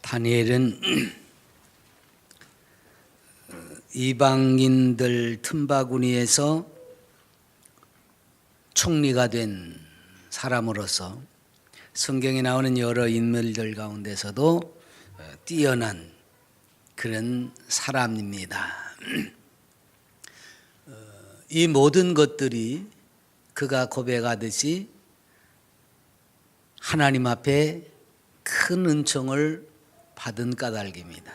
다니엘은 이방인들 틈바구니에서 총리가 된 사람으로서 성경에 나오는 여러 인물들 가운데서도 뛰어난 그런 사람입니다. 이 모든 것들이 그가 고백하듯이 하나님 앞에 큰 은총을 받은 까닭입니다.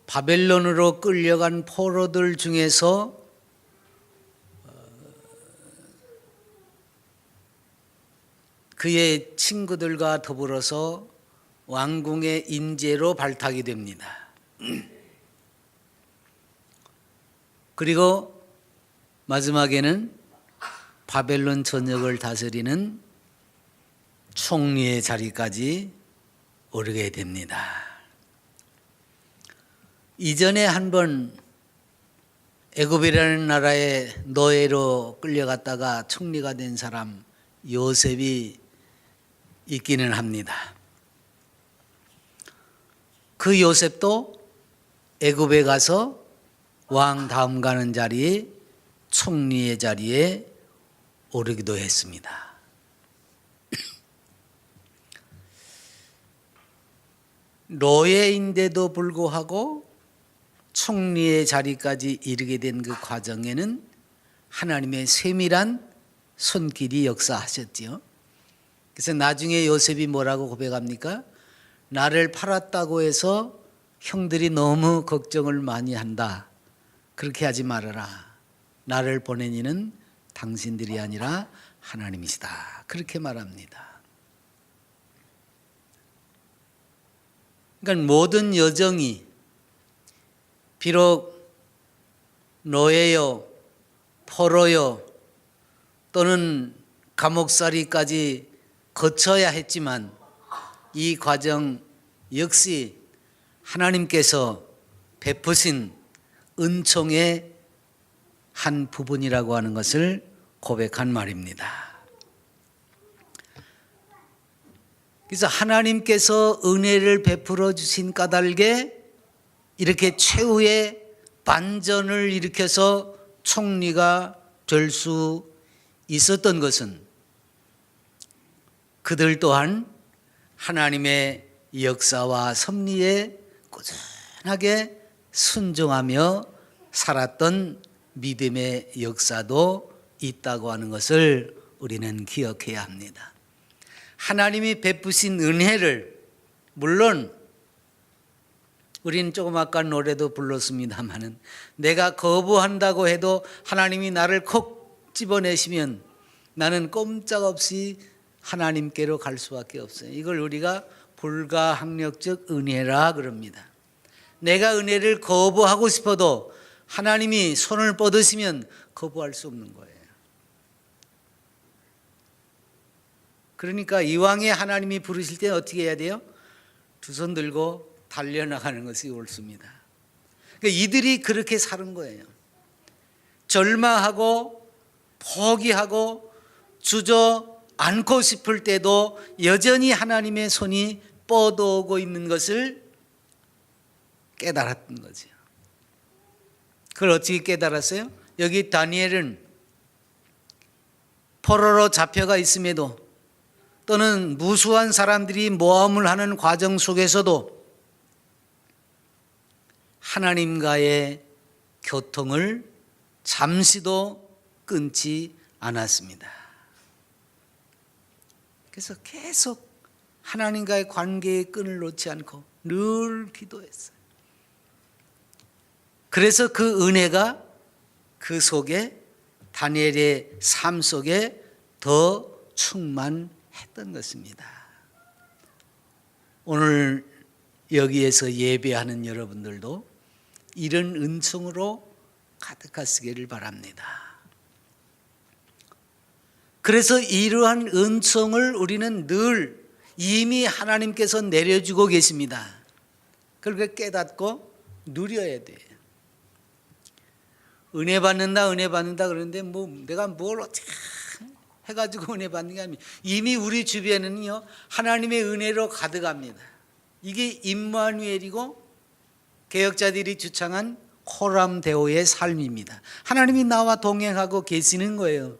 바벨론으로 끌려간 포로들 중에서 그의 친구들과 더불어서 왕궁의 인재로 발탁이 됩니다. 그리고 마지막에는 바벨론 전역을 다스리는 총리의 자리까지 오르게 됩니다. 이전에 한번 애굽이라는 나라의 노예로 끌려갔다가 총리가 된 사람 요셉이 있기는 합니다. 그 요셉도 애굽에 가서 왕 다음 가는 자리에 총리의 자리에 오르기도 했습니다. 노예인데도 불구하고 총리의 자리까지 이르게 된 그 과정에는 하나님의 세밀한 손길이 역사하셨지요. 그래서 나중에 요셉이 뭐라고 고백합니까? 나를 팔았다고 해서 형들이 너무 걱정을 많이 한다. 그렇게 하지 말아라. 나를 보낸 이는 당신들이 아니라 하나님이시다. 그렇게 말합니다. 그러니까 모든 여정이 비록 노예요, 포로요, 또는 감옥살이까지 거쳐야 했지만 이 과정 역시 하나님께서 베푸신 은총의 한 부분이라고 하는 것을 고백한 말입니다. 그래서 하나님께서 은혜를 베풀어 주신 까닭에 이렇게 최후의 반전을 일으켜서 총리가 될 수 있었던 것은 그들 또한 하나님의 역사와 섭리에 꾸준하게 순종하며 살았던 믿음의 역사도 있다고 하는 것을 우리는 기억해야 합니다. 하나님이 베푸신 은혜를 물론 우리는 조금 아까 노래도 불렀습니다마는 내가 거부한다고 해도 하나님이 나를 콕 집어내시면 나는 꼼짝없이 하나님께로 갈 수밖에 없어요. 이걸 우리가 불가항력적 은혜라 그럽니다. 내가 은혜를 거부하고 싶어도 하나님이 손을 뻗으시면 거부할 수 없는 거예요. 그러니까 이왕에 하나님이 부르실 때 어떻게 해야 돼요? 두 손 들고 달려나가는 것이 옳습니다. 그러니까 이들이 그렇게 사는 거예요. 절망하고 포기하고 주저앉고 싶을 때도 여전히 하나님의 손이 뻗어오고 있는 것을 깨달았던 거죠. 그걸 어떻게 깨달았어요? 여기 다니엘은 포로로 잡혀가 있음에도 또는 무수한 사람들이 모함을 하는 과정 속에서도 하나님과의 교통을 잠시도 끊지 않았습니다. 그래서 계속 하나님과의 관계의 끈을 놓지 않고 늘 기도했어요. 그래서 그 은혜가 그 속에 다니엘의 삶 속에 더 충만했던 것입니다. 오늘 여기에서 예배하는 여러분들도 이런 은총으로 가득하시기를 바랍니다. 그래서 이러한 은총을 우리는 늘 이미 하나님께서 내려주고 계십니다. 그걸 깨닫고 누려야 돼요. 은혜 받는다 그러는데 내가 뭘 어떻게 해가지고 은혜 받는 게 아닙니다. 이미 우리 주변에는요 하나님의 은혜로 가득합니다. 이게 임마누엘이고 개혁자들이 주창한 코람데오의 삶입니다. 하나님이 나와 동행하고 계시는 거예요.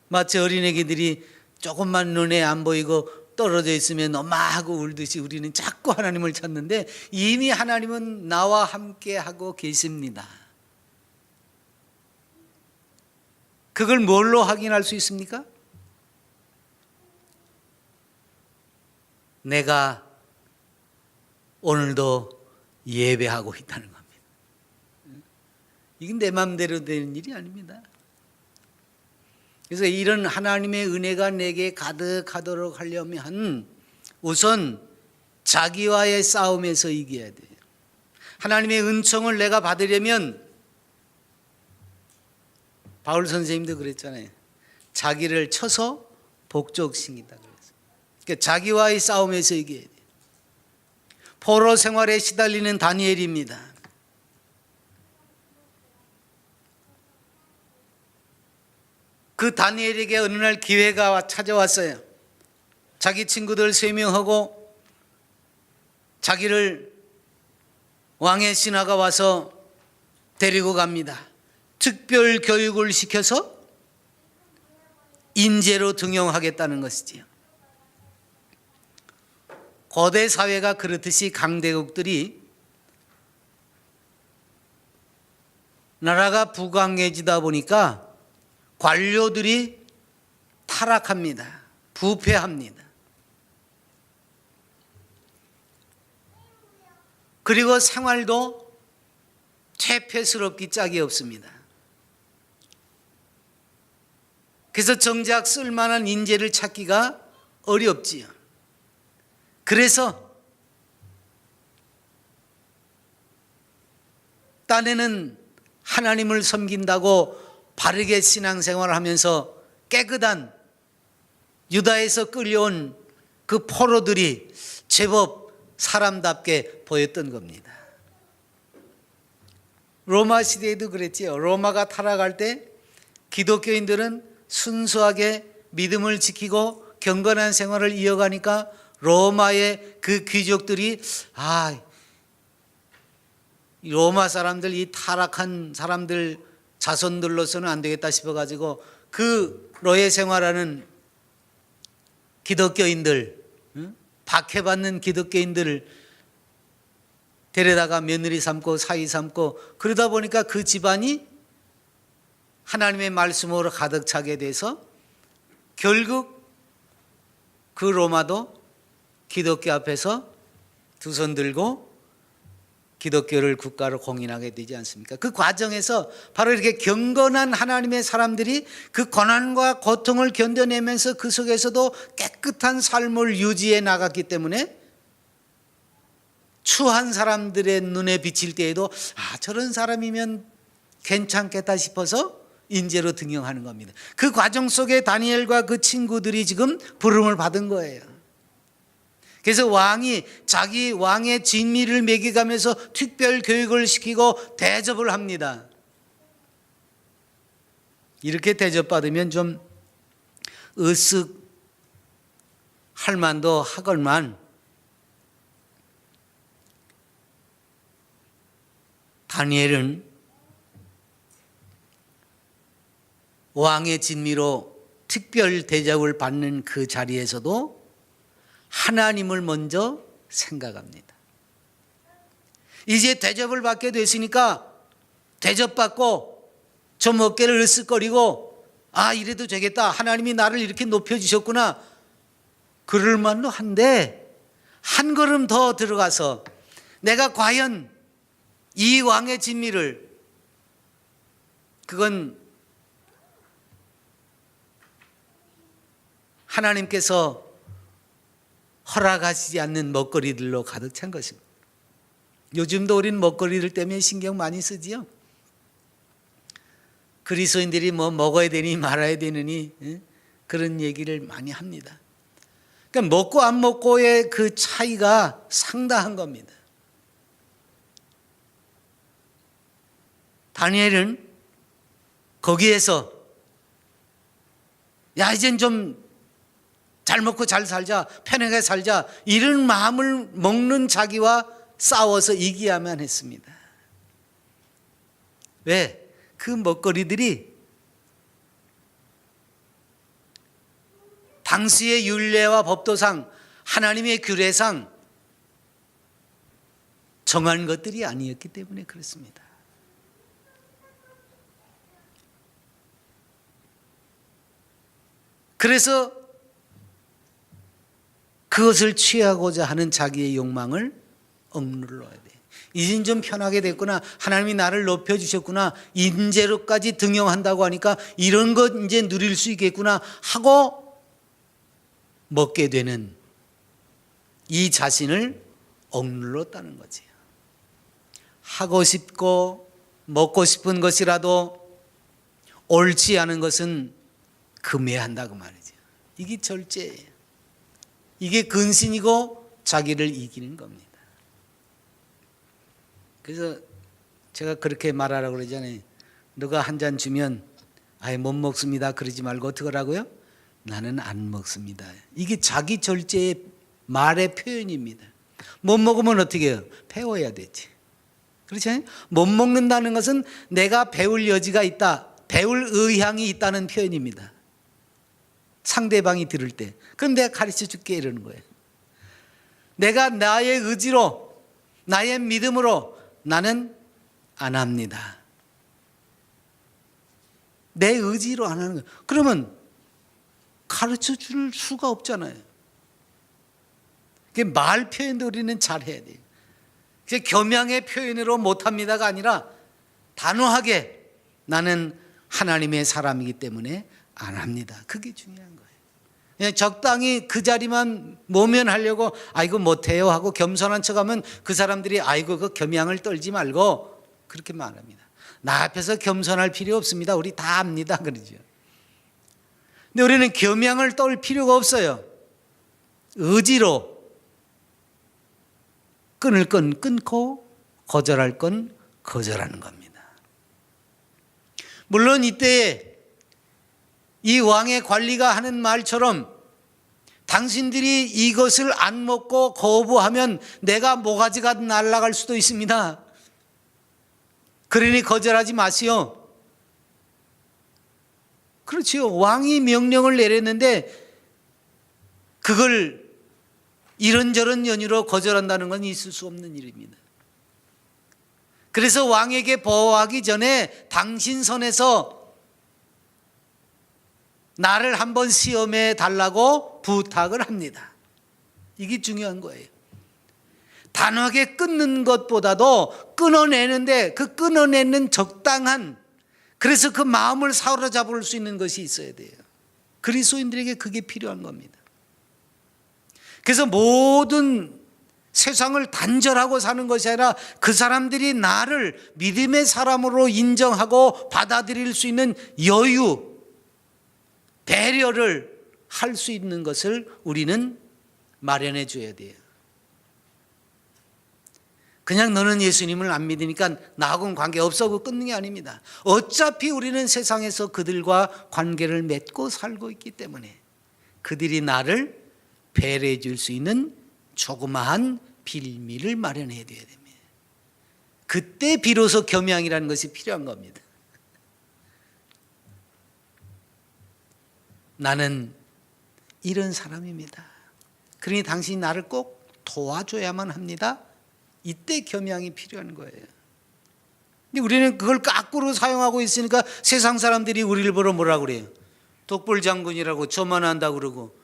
마치 어린애기들이 조금만 눈에 안 보이고 떨어져 있으면 엄마 하고 울듯이 우리는 자꾸 하나님을 찾는데 이미 하나님은 나와 함께 하고 계십니다. 그걸 뭘로 확인할 수 있습니까? 내가 오늘도 예배하고 있다는 겁니다. 이건 내 마음대로 되는 일이 아닙니다. 그래서 이런 하나님의 은혜가 내게 가득하도록 하려면 우선 자기와의 싸움에서 이겨야 돼요. 하나님의 은총을 내가 받으려면 바울 선생님도 그랬잖아요. 자기를 쳐서 복종시킨다 그랬어요. 그러니까 자기와의 싸움에서 이겨야 돼요. 포로 생활에 시달리는 다니엘입니다. 그 다니엘에게 어느 날 기회가 찾아왔어요. 자기 친구들 3명하고 자기를 왕의 신하가 와서 데리고 갑니다. 특별 교육을 시켜서 인재로 등용하겠다는 것이지요. 고대 사회가 그렇듯이 강대국들이 나라가 부강해지다 보니까 관료들이 타락합니다. 부패합니다. 그리고 생활도 퇴폐스럽기 짝이 없습니다. 그래서 정작 쓸만한 인재를 찾기가 어렵지요. 그래서 딴에는 하나님을 섬긴다고 바르게 신앙생활을 하면서 깨끗한 유다에서 끌려온 그 포로들이 제법 사람답게 보였던 겁니다. 로마 시대에도 그랬지요. 로마가 타락할 때 기독교인들은 순수하게 믿음을 지키고 경건한 생활을 이어가니까 로마의 그 귀족들이 로마 사람들, 이 타락한 사람들 자손들로서는 안 되겠다 싶어가지고 그 노예 생활하는 기독교인들, 박해받는 기독교인들을 데려다가 며느리 삼고 사위 삼고 그러다 보니까 그 집안이 하나님의 말씀으로 가득 차게 돼서 결국 그 로마도 기독교 앞에서 두 손 들고 기독교를 국가로 공인하게 되지 않습니까? 그 과정에서 바로 이렇게 경건한 하나님의 사람들이 그 고난과 고통을 견뎌내면서 그 속에서도 깨끗한 삶을 유지해 나갔기 때문에 추한 사람들의 눈에 비칠 때에도 저런 사람이면 괜찮겠다 싶어서 인재로 등용하는 겁니다. 그 과정 속에 다니엘과 그 친구들이 지금 부름을 받은 거예요. 그래서 왕이 자기 왕의 진미를 먹여가면서 특별 교육을 시키고 대접을 합니다. 이렇게 대접받으면 좀 으쓱 할 만도 하건만 다니엘은 왕의 진미로 특별 대접을 받는 그 자리에서도 하나님을 먼저 생각합니다. 이제 대접을 받게 됐으니까 대접받고 좀 어깨를 으쓱거리고 이래도 되겠다. 하나님이 나를 이렇게 높여주셨구나. 그럴 만도 한데 한 걸음 더 들어가서 내가 과연 이 왕의 진미를 그건 하나님께서 허락하시지 않는 먹거리들로 가득 찬 것입니다. 요즘도 우리는 먹거리들 때문에 신경 많이 쓰지요. 그리스도인들이 뭐 먹어야 되니 말아야 되느니 그런 얘기를 많이 합니다. 그러니까 먹고 안 먹고의 그 차이가 상당한 겁니다. 다니엘은 거기에서 야 이젠 좀 잘 먹고 잘 살자, 편하게 살자, 이런 마음을 먹는 자기와 싸워서 이기야만 했습니다. 왜? 그 먹거리들이 당시의 율례와 법도상, 하나님의 규례상 정한 것들이 아니었기 때문에 그렇습니다. 그래서 그것을 취하고자 하는 자기의 욕망을 억눌러야 돼. 이젠 좀 편하게 됐구나. 하나님이 나를 높여주셨구나. 인재로까지 등용한다고 하니까 이런 것 이제 누릴 수 있겠구나 하고 먹게 되는 이 자신을 억눌렀다는 거지. 하고 싶고 먹고 싶은 것이라도 옳지 않은 것은 금해한다고 말이죠. 이게 절제예요. 이게 근신이고 자기를 이기는 겁니다. 그래서 제가 그렇게 말하라고 그러잖아요. 너가 한 잔 주면 아예 못 먹습니다 그러지 말고 어떻게 하라고요? 나는 안 먹습니다. 이게 자기 절제의 말의 표현입니다. 못 먹으면 어떻게 해요? 배워야 되지. 그렇잖아요. 못 먹는다는 것은 내가 배울 여지가 있다, 배울 의향이 있다는 표현입니다. 상대방이 들을 때. 그럼 내가 가르쳐 줄게 이러는 거예요. 내가 나의 의지로, 나의 믿음으로 나는 안 합니다. 내 의지로 안 하는 거예요. 그러면 가르쳐 줄 수가 없잖아요. 말 표현도 우리는 잘해야 돼요. 겸양의 표현으로 못합니다가 아니라 단호하게 나는 하나님의 사람이기 때문에 안 합니다. 그게 중요한 거예요. 그냥 적당히 그 자리만 모면하려고 아이고 못해요 하고 겸손한 척하면 그 사람들이 아이고 그 겸양을 떨지 말고 그렇게 말합니다. 나 앞에서 겸손할 필요 없습니다. 우리 다 압니다. 그러죠. 근데 우리는 겸양을 떨 필요가 없어요. 의지로 끊을 건 끊고 거절할 건 거절하는 겁니다. 물론 이때에 이 왕의 관리가 하는 말처럼 당신들이 이것을 안 먹고 거부하면 내가 모가지가 날아갈 수도 있습니다. 그러니 거절하지 마시오. 그렇지요. 왕이 명령을 내렸는데 그걸 이런저런 연유로 거절한다는 건 있을 수 없는 일입니다. 그래서 왕에게 보호하기 전에 당신 선에서 나를 한번 시험해 달라고 부탁을 합니다. 이게 중요한 거예요. 단호하게 끊는 것보다도 끊어내는데 그 끊어내는 적당한, 그래서 그 마음을 사로잡을 수 있는 것이 있어야 돼요. 그리스도인들에게 그게 필요한 겁니다. 그래서 모든 세상을 단절하고 사는 것이 아니라 그 사람들이 나를 믿음의 사람으로 인정하고 받아들일 수 있는 여유, 배려를 할 수 있는 것을 우리는 마련해 줘야 돼요. 그냥 너는 예수님을 안 믿으니까 나하고는 관계없어 하고 끊는 게 아닙니다. 어차피 우리는 세상에서 그들과 관계를 맺고 살고 있기 때문에 그들이 나를 배려해 줄 수 있는 조그마한 빌미를 마련해야 돼야 됩니다. 그때 비로소 겸양이라는 것이 필요한 겁니다. 나는 이런 사람입니다. 그러니 당신이 나를 꼭 도와줘야만 합니다. 이때 겸양이 필요한 거예요. 근데 우리는 그걸 거꾸로 사용하고 있으니까 세상 사람들이 우리를 보러 뭐라고 그래요? 독불 장군이라고 저만 한다고 그러고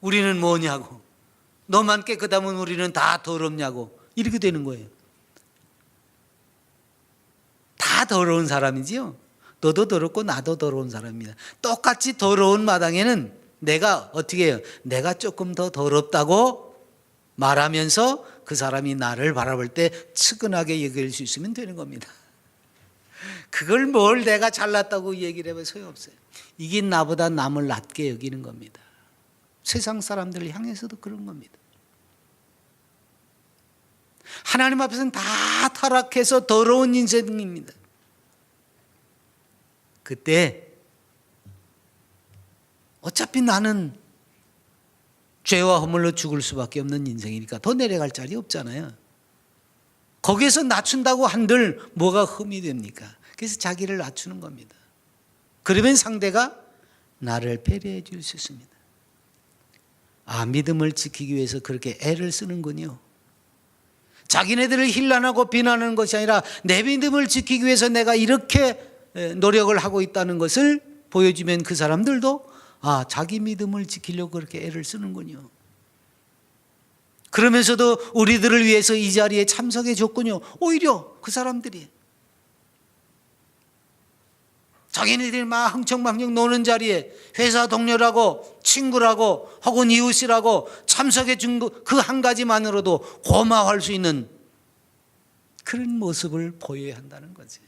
우리는 뭐냐고, 너만 깨끗하면 우리는 다 더럽냐고 이렇게 되는 거예요. 다 더러운 사람이지요. 너도 더럽고 나도 더러운 사람입니다. 똑같이 더러운 마당에는 내가 어떻게 해요? 내가 조금 더 더럽다고 말하면서 그 사람이 나를 바라볼 때 측은하게 여길 수 있으면 되는 겁니다. 그걸 뭘 내가 잘났다고 얘기를 해봐야 소용없어요. 이게 나보다 남을 낮게 여기는 겁니다. 세상 사람들을 향해서도 그런 겁니다. 하나님 앞에서는 다 타락해서 더러운 인생입니다. 그때 어차피 나는 죄와 허물로 죽을 수밖에 없는 인생이니까 더 내려갈 자리 없잖아요. 거기에서 낮춘다고 한들 뭐가 흠이 됩니까? 그래서 자기를 낮추는 겁니다. 그러면 상대가 나를 배려해 줄 수 있습니다. 믿음을 지키기 위해서 그렇게 애를 쓰는군요. 자기네들을 힐난하고 비난하는 것이 아니라 내 믿음을 지키기 위해서 내가 이렇게 노력을 하고 있다는 것을 보여주면 그 사람들도 자기 믿음을 지키려고 그렇게 애를 쓰는군요. 그러면서도 우리들을 위해서 이 자리에 참석해 줬군요. 오히려 그 사람들이 자기네들이 막 흥청망청 노는 자리에 회사 동료라고 친구라고 혹은 이웃이라고 참석해 준 그 한 가지만으로도 고마워할 수 있는 그런 모습을 보여야 한다는 거지.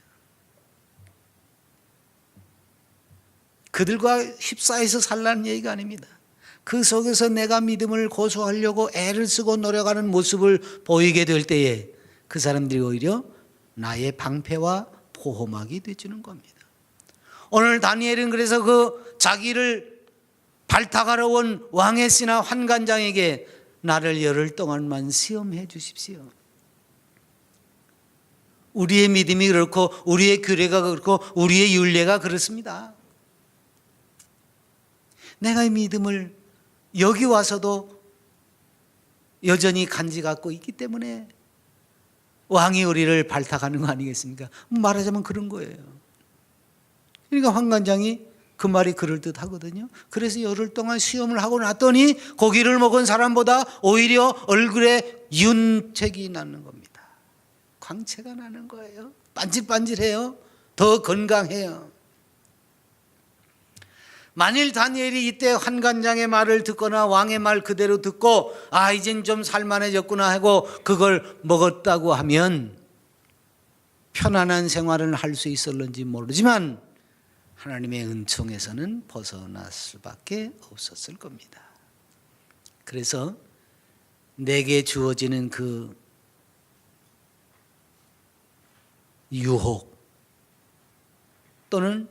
그들과 휩싸여서 살라는 얘기가 아닙니다. 그 속에서 내가 믿음을 고수하려고 애를 쓰고 노력하는 모습을 보이게 될 때에 그 사람들이 오히려 나의 방패와 보호막이 되어주는 겁니다. 오늘 다니엘은 그래서 그 자기를 발탁하러 온 왕의 신하 환관장에게 나를 열흘 동안만 시험해 주십시오. 우리의 믿음이 그렇고 우리의 규례가 그렇고 우리의 율례가 그렇습니다. 내가 이 믿음을 여기 와서도 여전히 간지 갖고 있기 때문에 왕이 우리를 발탁하는 거 아니겠습니까? 말하자면 그런 거예요. 그러니까 환관장이 그 말이 그럴듯하거든요. 그래서 열흘 동안 시험을 하고 났더니 고기를 먹은 사람보다 오히려 얼굴에 윤책이 나는 겁니다. 광채가 나는 거예요. 반질반질해요. 더 건강해요. 만일 다니엘이 이때 환관장의 말을 듣거나 왕의 말 그대로 듣고 이젠 좀 살만해졌구나 하고 그걸 먹었다고 하면 편안한 생활을 할 수 있었는지 모르지만 하나님의 은총에서는 벗어날 수밖에 없었을 겁니다. 그래서 내게 주어지는 그 유혹 또는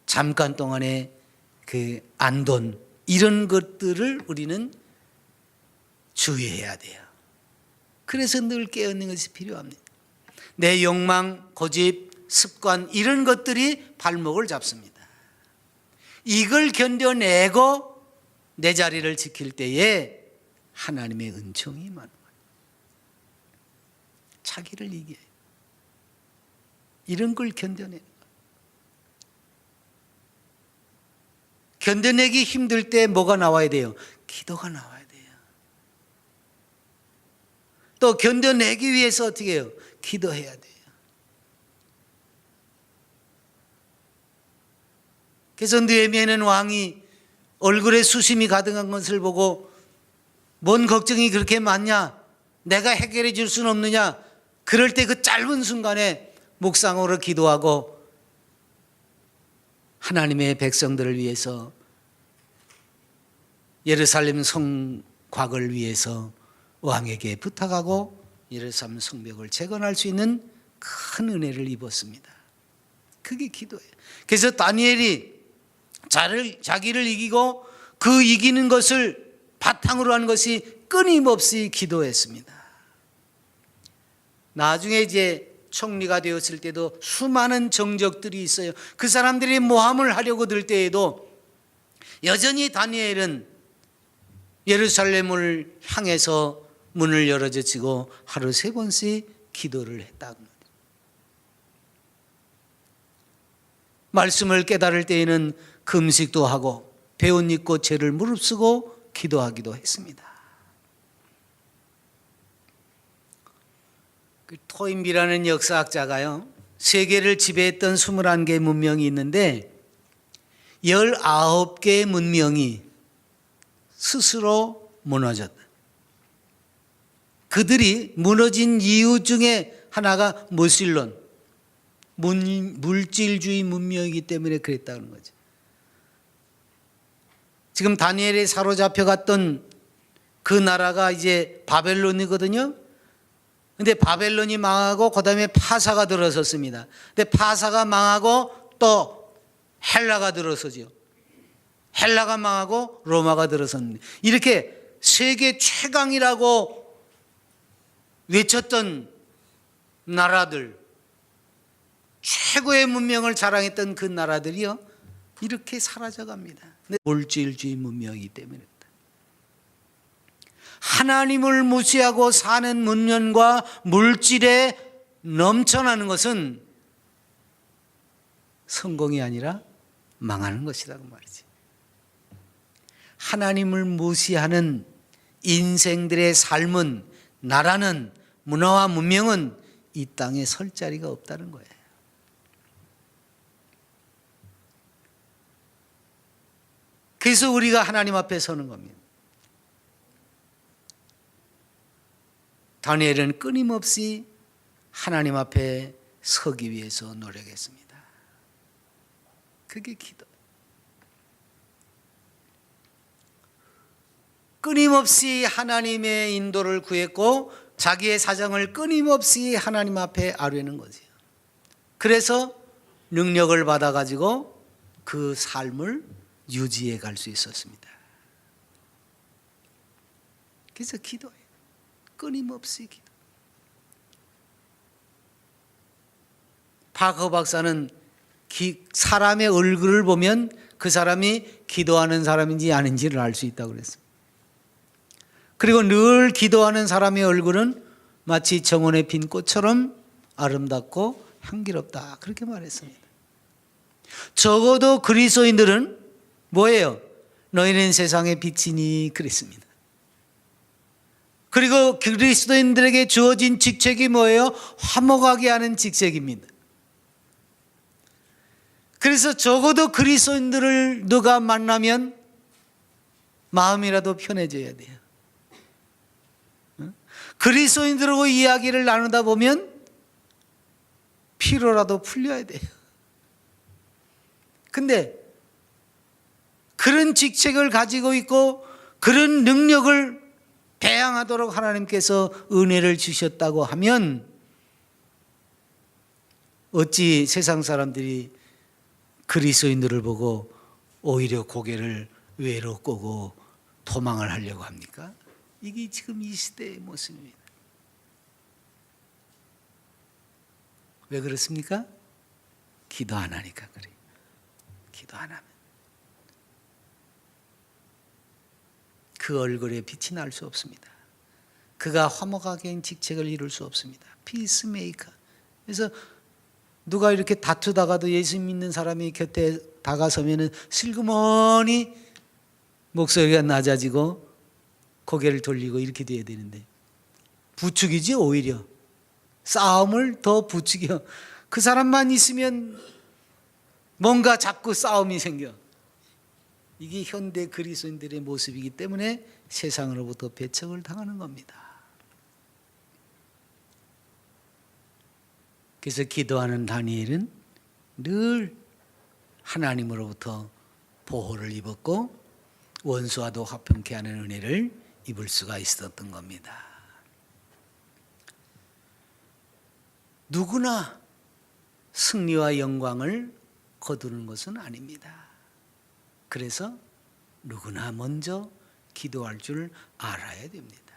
잠깐 동안의 그 안돈 이런 것들을 우리는 주의해야 돼요. 그래서 늘 깨어있는 것이 필요합니다. 내 욕망, 고집, 습관 이런 것들이 발목을 잡습니다. 이걸 견뎌내고 내 자리를 지킬 때에 하나님의 은총이 임하는 거예요. 자기를 이겨요. 이런 걸 견뎌내는 거예요. 견뎌내기 힘들 때 뭐가 나와야 돼요? 기도가 나와야 돼요. 또 견뎌내기 위해서 어떻게 해요? 기도해야 돼요. 그래서 느헤미야는 왕이 얼굴에 수심이 가득한 것을 보고 뭔 걱정이 그렇게 많냐? 내가 해결해 줄 수는 없느냐? 그럴 때 그 짧은 순간에 묵상으로 기도하고 하나님의 백성들을 위해서 예루살렘 성곽을 위해서 왕에게 부탁하고 예루살렘 성벽을 재건할 수 있는 큰 은혜를 입었습니다. 그게 기도예요. 그래서 다니엘이 자기를 이기고 그 이기는 것을 바탕으로 한 것이 끊임없이 기도했습니다. 나중에 이제 총리가 되었을 때도 수많은 정적들이 있어요. 그 사람들이 모함을 하려고 들 때에도 여전히 다니엘은 예루살렘을 향해서 문을 열어젖히고 하루 3번씩 기도를 했다는 거죠. 말씀을 깨달을 때에는 금식도 하고 배옷 입고 죄를 무릅쓰고 기도하기도 했습니다. 그 토인비라는 역사학자가요, 세계를 지배했던 21개의 문명이 있는데 19개의 문명이 스스로 무너졌다. 그들이 무너진 이유 중에 하나가 무신론, 물질주의 문명이기 때문에 그랬다는 거죠. 지금 다니엘이 사로잡혀 갔던 그 나라가 이제 바벨론이거든요. 근데 바벨론이 망하고 그다음에 파사가 들어섰습니다. 근데 파사가 망하고 또 헬라가 들어서죠. 헬라가 망하고 로마가 들어섰는데 이렇게 세계 최강이라고 외쳤던 나라들, 최고의 문명을 자랑했던 그 나라들이요, 이렇게 사라져갑니다. 물질주의 문명이기 때문입니다. 하나님을 무시하고 사는 문명과 물질에 넘쳐나는 것은 성공이 아니라 망하는 것이라고 말이지. 하나님을 무시하는 인생들의 삶은, 나라는, 문화와 문명은 이 땅에 설 자리가 없다는 거예요. 그래서 우리가 하나님 앞에 서는 겁니다. 다니엘은 끊임없이 하나님 앞에 서기 위해서 노력했습니다. 그게 기도. 끊임없이 하나님의 인도를 구했고 자기의 사정을 끊임없이 하나님 앞에 아뢰는 거지요. 그래서 능력을 받아가지고 그 삶을 유지해 갈 수 있었습니다. 그래서 기도해요. 끊임없이 기도. 파커 박사는 사람의 얼굴을 보면 그 사람이 기도하는 사람인지 아닌지를 알 수 있다고 그랬어요. 그리고 늘 기도하는 사람의 얼굴은 마치 정원에 핀 꽃처럼 아름답고 향기롭다, 그렇게 말했습니다. 적어도 그리스도인들은 뭐예요? 너희는 세상의 빛이니 그랬습니다. 그리고 그리스도인들에게 주어진 직책이 뭐예요? 화목하게 하는 직책입니다. 그래서 적어도 그리스도인들을 너가 만나면 마음이라도 편해져야 돼요. 그리스도인들하고 이야기를 나누다 보면 피로라도 풀려야 돼요. 근데 그런 직책을 가지고 있고 그런 능력을 배양하도록 하나님께서 은혜를 주셨다고 하면 어찌 세상 사람들이 그리스도인들을 보고 오히려 고개를 외로 끄고 도망을 하려고 합니까? 이게 지금 이 시대의 모습입니다. 왜 그렇습니까? 기도 안 하니까 그래요. 기도 안 하면 그 얼굴에 빛이 날 수 없습니다. 그가 화목하게 직책을 이룰 수 없습니다. 피스메이커. 그래서 누가 이렇게 다투다가도 예수 믿는 사람이 곁에 다가서면은 슬그머니 목소리가 낮아지고 고개를 돌리고 이렇게 돼야 되는데 부추기지, 오히려 싸움을 더 부추겨. 그 사람만 있으면 뭔가 자꾸 싸움이 생겨. 이게 현대 그리스도인들의 모습이기 때문에 세상으로부터 배척을 당하는 겁니다. 그래서 기도하는 다니엘은 늘 하나님으로부터 보호를 입었고 원수와도 화평케 하는 은혜를 입을 수가 있었던 겁니다. 누구나 승리와 영광을 거두는 것은 아닙니다. 그래서 누구나 먼저 기도할 줄 알아야 됩니다.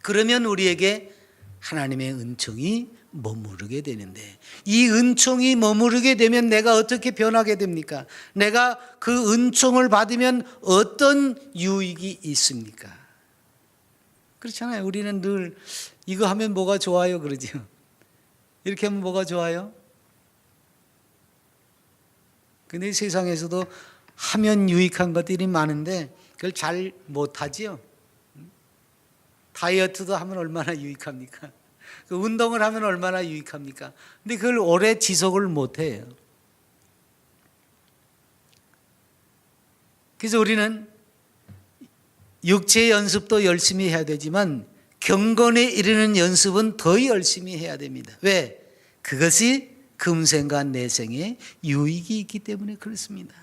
그러면 우리에게 하나님의 은총이 머무르게 되는데, 이 은총이 머무르게 되면 내가 어떻게 변하게 됩니까? 내가 그 은총을 받으면 어떤 유익이 있습니까? 그렇잖아요. 우리는 늘 이거 하면 뭐가 좋아요 그러죠. 이렇게 하면 뭐가 좋아요? 근데 세상에서도 하면 유익한 것들이 많은데 그걸 잘 못하지요. 다이어트도 하면 얼마나 유익합니까? 그 운동을 하면 얼마나 유익합니까? 근데 그걸 오래 지속을 못해요. 그래서 우리는 육체 연습도 열심히 해야 되지만 경건에 이르는 연습은 더 열심히 해야 됩니다. 왜? 그것이 금생과 내생에 유익이 있기 때문에 그렇습니다.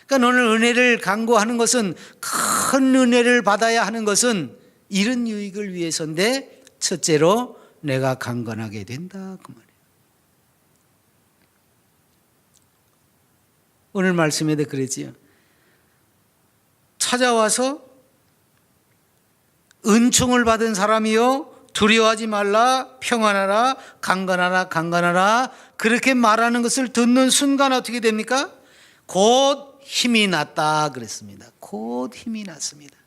그러니까 오늘 은혜를 강구하는 것은, 큰 은혜를 받아야 하는 것은 이런 유익을 위해서인데 첫째로 내가 강건하게 된다 그 말이에요. 오늘 말씀에도 그러지요. 찾아와서 은총을 받은 사람이요 두려워하지 말라 평안하라 강건하라 강건하라 그렇게 말하는 것을 듣는 순간 어떻게 됩니까? 곧 힘이 났다 그랬습니다. 곧 힘이 났습니다.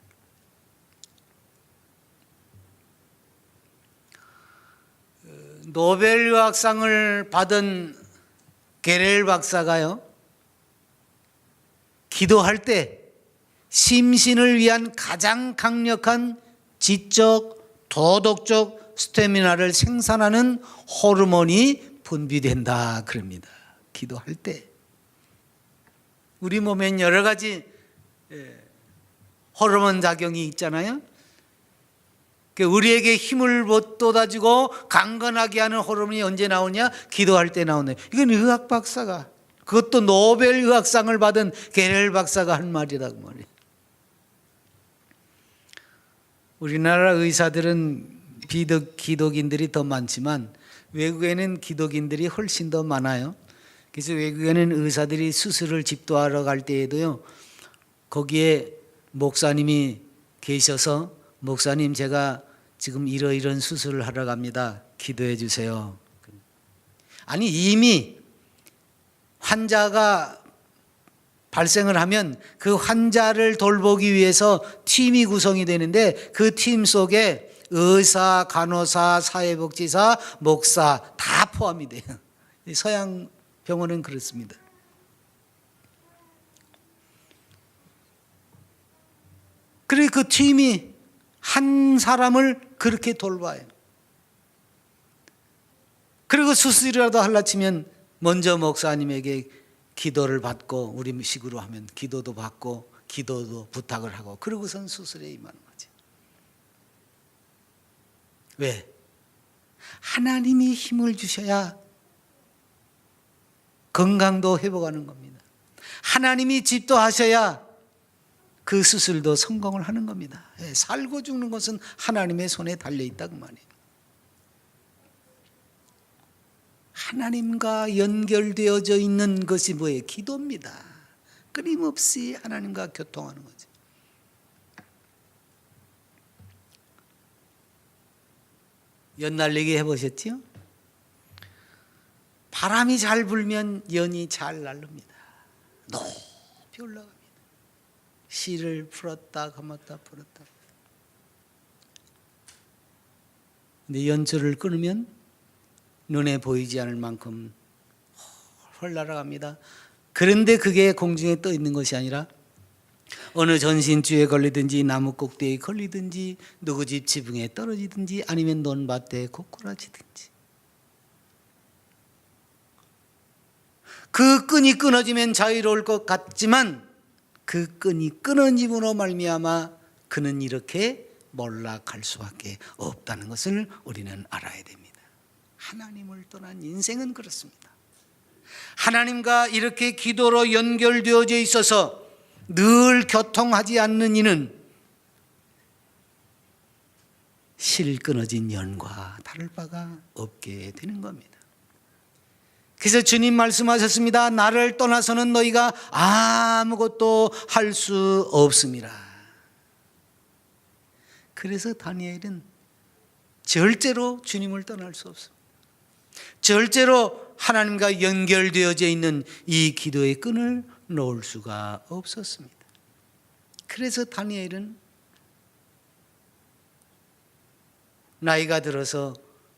노벨의학상을 받은 게렐 박사가요, 기도할 때 심신을 위한 가장 강력한 지적, 도덕적 스태미나를 생산하는 호르몬이 분비된다 그럽니다. 기도할 때 우리 몸엔 여러 가지 호르몬 작용이 있잖아요. 우리에게 힘을 돋아주고 강건하게 하는 호르몬이 언제 나오냐? 기도할 때 나오네. 이건 의학 박사가, 그것도 노벨 의학상을 받은 게렐 박사가 한 말이라고 말이에요. 우리나라 의사들은 기독인들이 더 많지만 외국에는 기독인들이 훨씬 더 많아요. 그래서 외국에는 의사들이 수술을 집도하러 갈 때에도요, 거기에 목사님이 계셔서 목사님 제가 지금 이러이런 수술을 하러 갑니다. 기도해 주세요. 아니 이미 환자가 발생을 하면 그 환자를 돌보기 위해서 팀이 구성이 되는데 그 팀 속에 의사, 간호사, 사회복지사, 목사 다 포함이 돼요. 서양 병원은 그렇습니다. 그리고 그 팀이 한 사람을 그렇게 돌봐요. 그리고 수술이라도 하려 치면 먼저 목사님에게 기도를 받고, 우리 식으로 하면 기도도 받고 기도도 부탁을 하고 그러고선 수술에 임하는 거지. 왜? 하나님이 힘을 주셔야 건강도 회복하는 겁니다. 하나님이 집도하셔야 그 수술도 성공을 하는 겁니다. 살고 죽는 것은 하나님의 손에 달려있다 그 말이에요. 하나님과 연결되어져 있는 것이 뭐예요? 기도입니다. 끊임없이 하나님과 교통하는 거죠. 연날리기 해보셨지요? 바람이 잘 불면 연이 잘 날릅니다. 높이 올라갑니다. 실을 풀었다 감았다 풀었다. 근데 연줄을 끊으면 눈에 보이지 않을 만큼 헐 날아갑니다. 그런데 그게 공중에 떠 있는 것이 아니라 어느 전신줄에 걸리든지 나무 꼭대기에 걸리든지 누구 집 지붕에 떨어지든지 아니면 논밭에 고꾸라지든지 그 끈이 끊어지면 자유로울 것 같지만 그 끈이 끊어짐으로 말미암아 그는 이렇게 몰락할 수밖에 없다는 것을 우리는 알아야 됩니다. 하나님을 떠난 인생은 그렇습니다. 하나님과 이렇게 기도로 연결되어져 있어서 늘 교통하지 않는 이는 실 끊어진 연과 다를 바가 없게 되는 겁니다. 그래서 주님 말씀하셨습니다. 나를 떠나서는 너희가 아무것도 할 수 없음이라. 그래서 다니엘은 절대로 주님을 떠날 수 없습니다. 절대로 하나님과 연결되어져 있는 이 기도의 끈을 놓을 수가 없었습니다. 그래서 다니엘은 나이가 들어서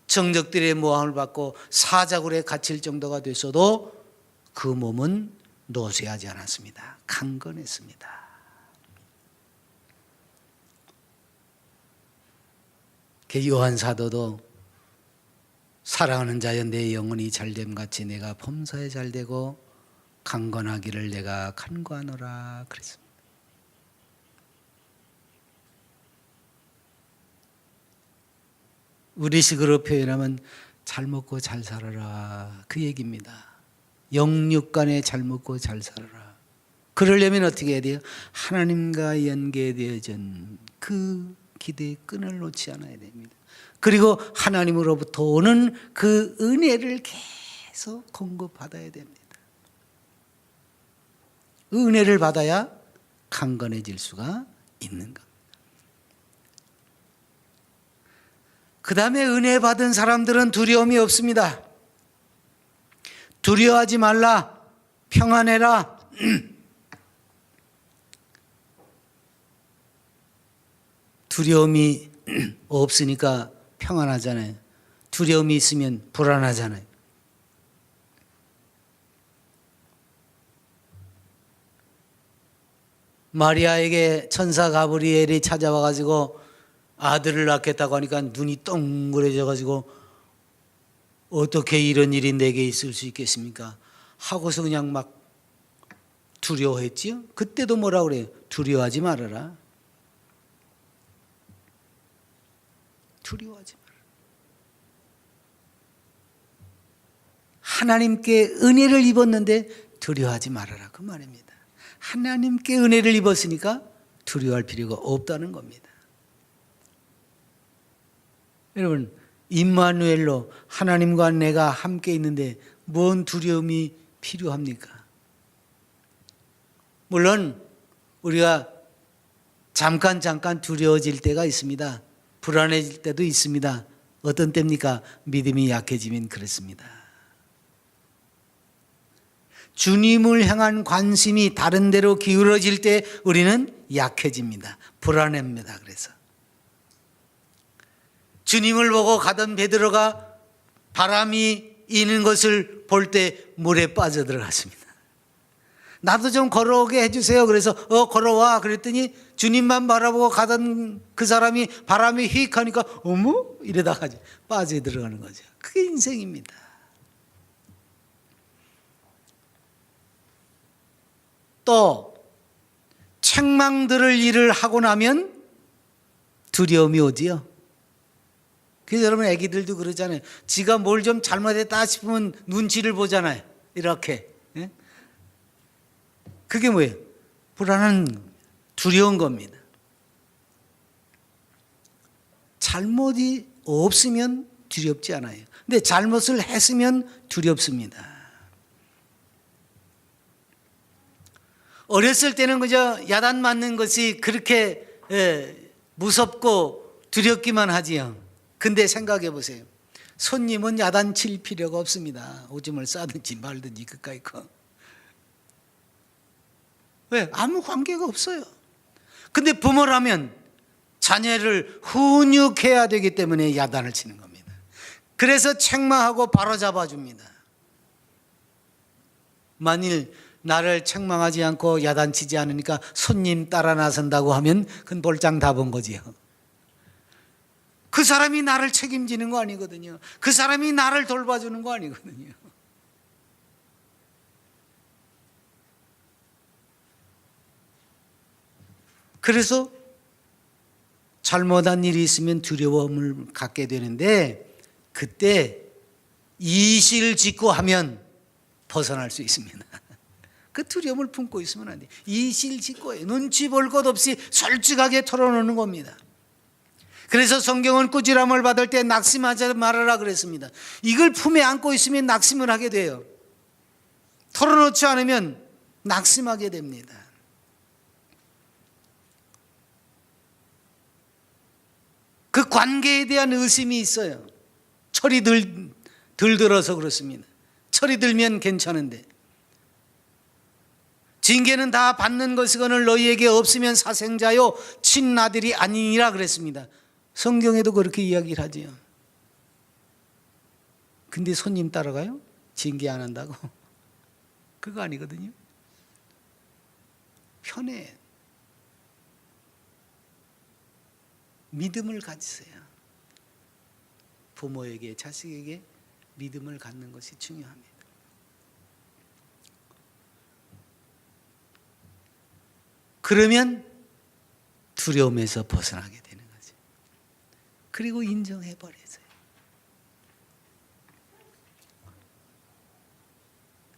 정적들의 모함을 받고 사자굴에 갇힐 정도가 됐어도 그 몸은 노쇠하지 않았습니다. 강건했습니다. 요한 사도도 사랑하는 자여 내 영혼이 잘됨 같이 내가 범사에 잘되고 강건하기를 내가 간구하노라 그랬습니다. 우리식으로 표현하면 잘 먹고 잘 살아라 그 얘기입니다. 영육간에 잘 먹고 잘 살아라. 그러려면 어떻게 해야 돼요? 하나님과 연계되어진 그 기도의 끈을 놓지 않아야 됩니다. 그리고 하나님으로부터 오는 그 은혜를 계속 공급받아야 됩니다. 은혜를 받아야 강건해질 수가 있는 겁니다. 그 다음에 은혜 받은 사람들은 두려움이 없습니다. 두려워하지 말라, 평안해라. 두려움이 없으니까 평안하잖아요. 두려움이 있으면 불안하잖아요. 마리아에게 천사 가브리엘이 찾아와 가지고 아들을 낳겠다고 하니까 눈이 동그래져 가지고 어떻게 이런 일이 내게 있을 수 있겠습니까? 하고서 그냥 막 두려워했지요. 그때도 뭐라 그래요? 두려워하지 말아라. 두려워하지 말아라. 하나님께 은혜를 입었는데 두려워하지 말아라. 그 말입니다. 하나님께 은혜를 입었으니까 두려워할 필요가 없다는 겁니다. 여러분, 임마누엘로 하나님과 내가 함께 있는데 뭔 두려움이 필요합니까? 물론 우리가 잠깐 두려워질 때가 있습니다. 불안해질 때도 있습니다. 어떤 때입니까? 믿음이 약해지면 그렇습니다. 주님을 향한 관심이 다른 데로 기울어질 때 우리는 약해집니다. 불안합니다. 그래서 주님을 보고 가던 베드로가 바람이 이는 것을 볼 때 물에 빠져들어갔습니다. 나도 좀 걸어오게 해주세요. 그래서 걸어와 그랬더니 주님만 바라보고 가던 그 사람이 바람이 휙 하니까 어머 이러다가 빠져들어가는 거죠. 그게 인생입니다. 또 책망 들을 일을 하고 나면 두려움이 오지요. 그래서 여러분 애기들도 그러잖아요. 지가 뭘 좀 잘못했다 싶으면 눈치를 보잖아요. 이렇게. 그게 뭐예요? 불안한, 두려운 겁니다. 잘못이 없으면 두렵지 않아요. 근데 잘못을 했으면 두렵습니다. 어렸을 때는 그저 야단 맞는 것이 그렇게 무섭고 두렵기만 하지요. 근데 생각해 보세요. 손님은 야단 칠 필요가 없습니다. 오줌을 싸든지 말든지 그까이 거. 왜? 아무 관계가 없어요. 근데 부모라면 자녀를 훈육해야 되기 때문에 야단을 치는 겁니다. 그래서 책망하고 바로잡아 줍니다. 만일 나를 책망하지 않고 야단치지 않으니까 손님 따라 나선다고 하면 그건 볼장 다 본 거지요. 그 사람이 나를 책임지는 거 아니거든요. 그 사람이 나를 돌봐주는 거 아니거든요. 그래서 잘못한 일이 있으면 두려움을 갖게 되는데 그때 이실직고하면 벗어날 수 있습니다. 그 두려움을 품고 있으면 안 돼요. 이실직고예요. 눈치 볼 것 없이 솔직하게 털어놓는 겁니다. 그래서 성경은 꾸지람을 받을 때 낙심하지 말아라 그랬습니다. 이걸 품에 안고 있으면 낙심을 하게 돼요. 털어놓지 않으면 낙심하게 됩니다. 그 관계에 대한 의심이 있어요. 철이 들어서 그렇습니다. 철이 들면 괜찮은데 징계는 다 받는 것이거늘 너희에게 없으면 사생자요 친아들이 아니니라 그랬습니다. 성경에도 그렇게 이야기를 하지요. 근데 손님 따라가요? 징계 안 한다고? 그거 아니거든요. 편해. 믿음을 가지세요. 부모에게, 자식에게 믿음을 갖는 것이 중요합니다. 그러면 두려움에서 벗어나게 되는 거죠. 그리고 인정해 버려요.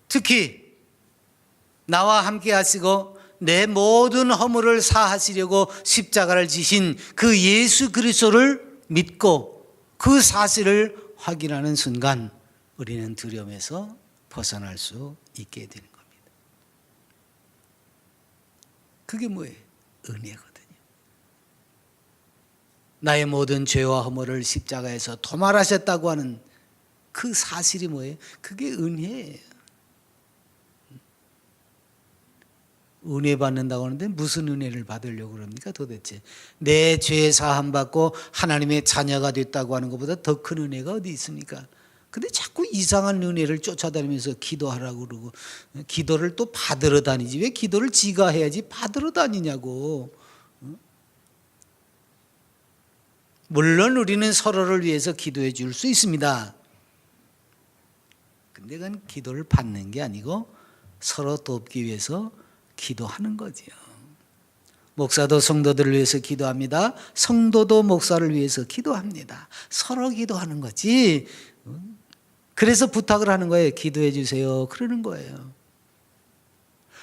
특히 나와 함께 하시고 내 모든 허물을 사하시려고 십자가를 지신 그 예수 그리스도를 믿고 그 사실을 확인하는 순간 우리는 두려움에서 벗어날 수 있게 되는 겁니다. 그게 뭐예요? 은혜거든요. 나의 모든 죄와 허물을 십자가에서 도말하셨다고 하는 그 사실이 뭐예요? 그게 은혜예요. 은혜 받는다고 하는데 무슨 은혜를 받으려고 그럽니까 도대체? 내 죄 사함 받고 하나님의 자녀가 됐다고 하는 것보다 더 큰 은혜가 어디 있습니까? 근데 자꾸 이상한 은혜를 쫓아다니면서 기도하라고 그러고 기도를 또 받으러 다니지 왜 기도를 지가 해야지 받으러 다니냐고. 물론 우리는 서로를 위해서 기도해 줄 수 있습니다. 근데 그건 기도를 받는 게 아니고 서로 돕기 위해서 기도하는 거지요. 목사도 성도들을 위해서 기도합니다. 성도도 목사를 위해서 기도합니다. 서로 기도하는 거지. 그래서 부탁을 하는 거예요. 기도해 주세요. 그러는 거예요.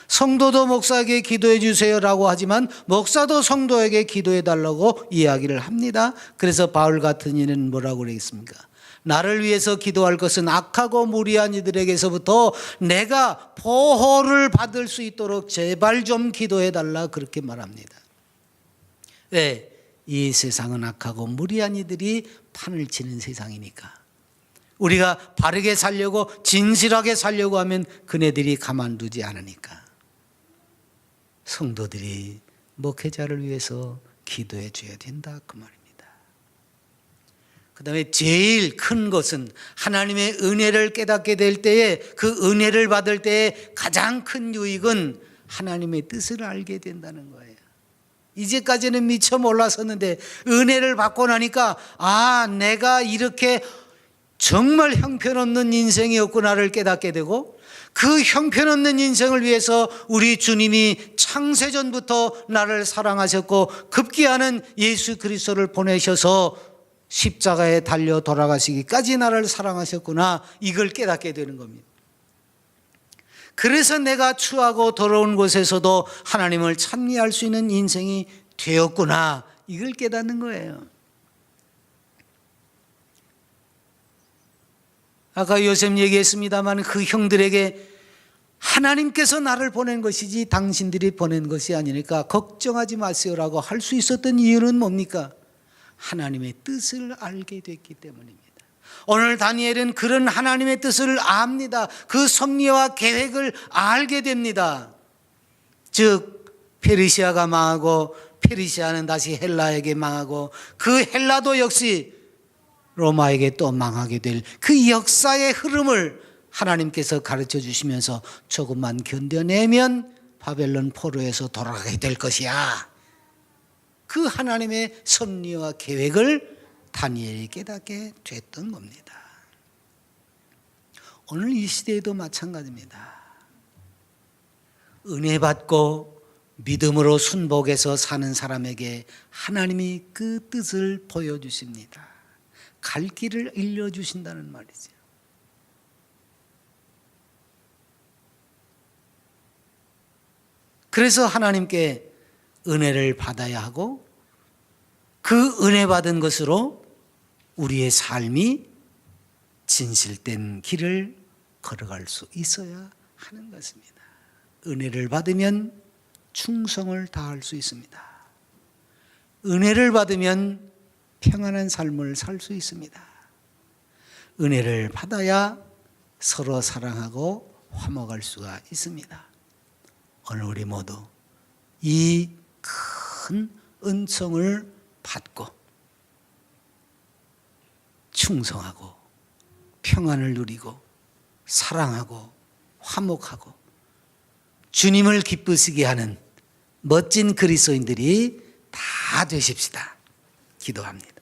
성도도 목사에게 기도해 주세요라고 하지만 목사도 성도에게 기도해 달라고 이야기를 합니다. 그래서 바울 같은 이는 뭐라고 그러겠습니까? 나를 위해서 기도할 것은 악하고 무리한 이들에게서부터 내가 보호를 받을 수 있도록 제발 좀 기도해 달라 그렇게 말합니다. 왜? 이 세상은 악하고 무리한 이들이 판을 치는 세상이니까. 우리가 바르게 살려고 진실하게 살려고 하면 그네들이 가만두지 않으니까. 성도들이 목회자를 위해서 기도해 줘야 된다 그 말입니다. 그 다음에 제일 큰 것은 하나님의 은혜를 깨닫게 될 때에 그 은혜를 받을 때의 가장 큰 유익은 하나님의 뜻을 알게 된다는 거예요. 이제까지는 미처 몰랐었는데 은혜를 받고 나니까 내가 이렇게 정말 형편없는 인생이었구나를 깨닫게 되고 그 형편없는 인생을 위해서 우리 주님이 창세전부터 나를 사랑하셨고 급기야는 예수 그리스도를 보내셔서 십자가에 달려 돌아가시기까지 나를 사랑하셨구나 이걸 깨닫게 되는 겁니다. 그래서 내가 추하고 더러운 곳에서도 하나님을 찬미할 수 있는 인생이 되었구나 이걸 깨닫는 거예요. 아까 요셉 얘기했습니다만 그 형들에게 하나님께서 나를 보낸 것이지 당신들이 보낸 것이 아니니까 걱정하지 마세요라고 할 수 있었던 이유는 뭡니까? 하나님의 뜻을 알게 됐기 때문입니다. 오늘 다니엘은 그런 하나님의 뜻을 압니다. 그 섭리와 계획을 알게 됩니다. 즉 페르시아가 망하고 페르시아는 다시 헬라에게 망하고 그 헬라도 역시 로마에게 또 망하게 될 그 역사의 흐름을 하나님께서 가르쳐 주시면서 조금만 견뎌내면 바벨론 포로에서 돌아가게 될 것이야. 그 하나님의 섭리와 계획을 다니엘이 깨닫게 됐던 겁니다. 오늘 이 시대에도 마찬가지입니다. 은혜 받고 믿음으로 순복해서 사는 사람에게 하나님이 그 뜻을 보여주십니다. 갈 길을 일러주신다는 말이죠. 그래서 하나님께 은혜를 받아야 하고 그 은혜 받은 것으로 우리의 삶이 진실된 길을 걸어갈 수 있어야 하는 것입니다. 은혜를 받으면 충성을 다할 수 있습니다. 은혜를 받으면 평안한 삶을 살 수 있습니다. 은혜를 받아야 서로 사랑하고 화목할 수가 있습니다. 오늘 우리 모두 이 큰 은총을 받고 충성하고 평안을 누리고 사랑하고 화목하고 주님을 기쁘시게 하는 멋진 그리스도인들이 다 되십시다. 기도합니다.